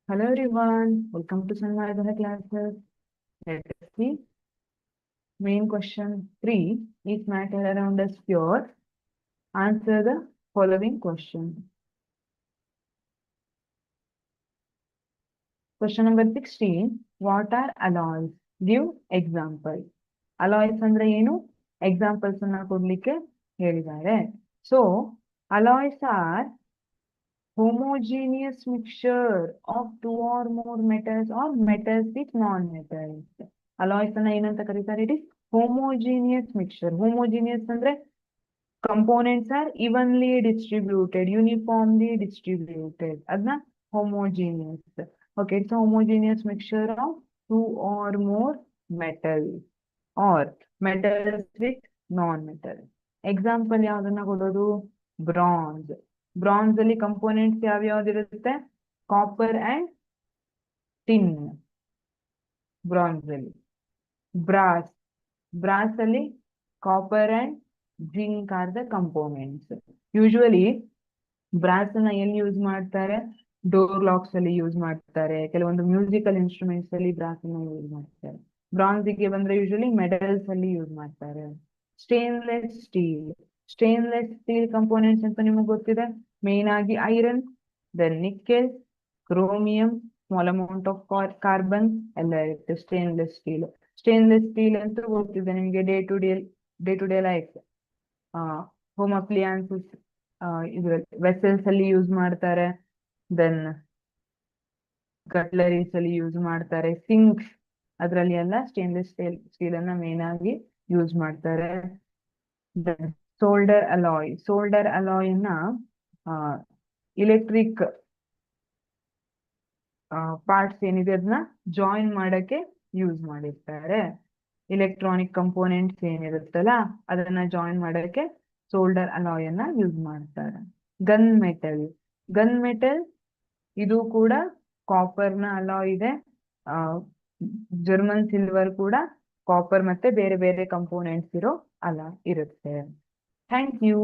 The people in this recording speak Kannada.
Hello everyone, welcome to Sanvargana classes. Let us see. Main question 3 is matter around a sphere. Answer the following question. Question number 16. What are alloys? Give example. Alloys ಅಂದ್ರೆ ಏನು? Examples ಅನ್ನ ಕೊಡ್ಲಿಕ್ಕೆ ಹೇಳಿದ್ದಾರೆ. So, alloys are homogeneous mixture of two or more metals or metals with non-metals. Alloys ಅನ್ನ ಏನಂತ ಕರೀತಾರೆ? It is homogeneous mixture. Homogeneous ಅಂದ್ರೆ components are evenly distributed, uniformly distributed. ಅದನ್ನ homogeneous. Okay, it's a homogeneous mixture of two or more metals or metals with non-metal. Example ಯಾವ್ದನ್ನ ಕೊಡೋದು? ಬ್ರಾನ್ಸ್. ಬ್ರಾನ್ಸ್ ಅಲ್ಲಿ ಕಂಪೋನೆಂಟ್ಸ್ ಯಾವ್ಯಾವ್ದಿರುತ್ತೆ? Copper and tin. ಬ್ರಾನ್ಸ್ ಅಲ್ಲಿ. ಬ್ರಾಸ್. ಬ್ರಾಸ್ ಅಲ್ಲಿ copper and zinc are the components. Usually brass ಅನ್ನ ಎಲ್ಲಿ ಯೂಸ್ ಮಾಡ್ತಾರೆ? ಡೋರ್ ಲಾಕ್ಸ್ ಅಲ್ಲಿ ಯೂಸ್ ಮಾಡ್ತಾರೆ. ಕೆಲವೊಂದು ಮ್ಯೂಸಿಕಲ್ ಇನ್ಸ್ಟ್ರೂಮೆಂಟ್ಸ್ ಅಲ್ಲಿ ಬ್ರಾಸ್ ಅನ್ನ ಯೂಸ್ ಮಾಡ್ತಾರೆ. ಬ್ರಾನ್ಸ್ಗೆ ಬಂದ್ರೆ ಯೂಶುವಲಿ ಮೆಡಲ್ಸ್ ಅಲ್ಲಿ ಯೂಸ್ ಮಾಡ್ತಾರೆ. Stainless steel. Stainless steel components ಅಂತ ನಿಮಗೆ ಗೊತ್ತಿದೆ. ಮೇನ್ ಆಗಿ iron, then nickel, chromium, small amount of carbon ಎಲ್ಲ ಇರುತ್ತೆ ಸ್ಟೇನ್ಲೆಸ್ ಸ್ಟೀಲ್. ಸ್ಟೇನ್ಲೆಸ್ ಸ್ಟೀಲ್ ಅಂತೂ ಗೊತ್ತಿದೆ ನಿಮಗೆ. Day to day life home appliances ಇದ್ರಲ್ಲಿ ವೆಸಲ್ಸ್ ಅಲ್ಲಿ ಯೂಸ್ ಮಾಡ್ತಾರೆ. ದೆನ್ ಕಟ್ಲರೀಸ್ ಅಲ್ಲಿ ಯೂಸ್ ಮಾಡ್ತಾರೆ. ಸಿಂಕ್ಸ್ ಅದರಲ್ಲಿ ಎಲ್ಲ ಸ್ಟೇನ್ಲೆಸ್ ಸ್ಟೀಲ್ ಅನ್ನ ಮೇನ್ ಆಗಿ ಯೂಸ್ ಮಾಡ್ತಾರೆ. Solder alloy. ಸೋಲ್ಡರ್ ಅಲಾಯ್ ಅನ್ನ ಇಲೆಕ್ಟ್ರಿಕ್ ಪಾರ್ಟ್ಸ್ ಏನಿದೆ ಅದನ್ನ ಜಾಯಿನ್ ಮಾಡಕ್ಕೆ ಯೂಸ್ ಮಾಡಿರ್ತಾರೆ. ಇಲೆಕ್ಟ್ರಾನಿಕ್ ಕಂಪೋನೆಂಟ್ಸ್ ಏನಿರುತ್ತಲ್ಲ ಅದನ್ನ ಜಾಯಿನ್ ಮಾಡಕ್ಕೆ ಸೋಲ್ಡರ್ ಅಲಾಯ್ ಅನ್ನ ಯೂಸ್ ಮಾಡ್ತಾರೆ. Gun metal. ಗನ್ ಮೆಟಲ್ ಇದು ಕೂಡ ಕಾಪರ್ ನ ಅಲಾಯ್ ಇದೆ. ಜರ್ಮನ್ ಸಿಲ್ವರ್ ಕೂಡ ಕಾಪರ್ ಮತ್ತೆ ಬೇರೆ ಬೇರೆ ಕಂಪೋನೆಂಟ್ಸ್ ಇರೋ ಅಲಾಯ್ ಇರುತ್ತೆ. Thank you.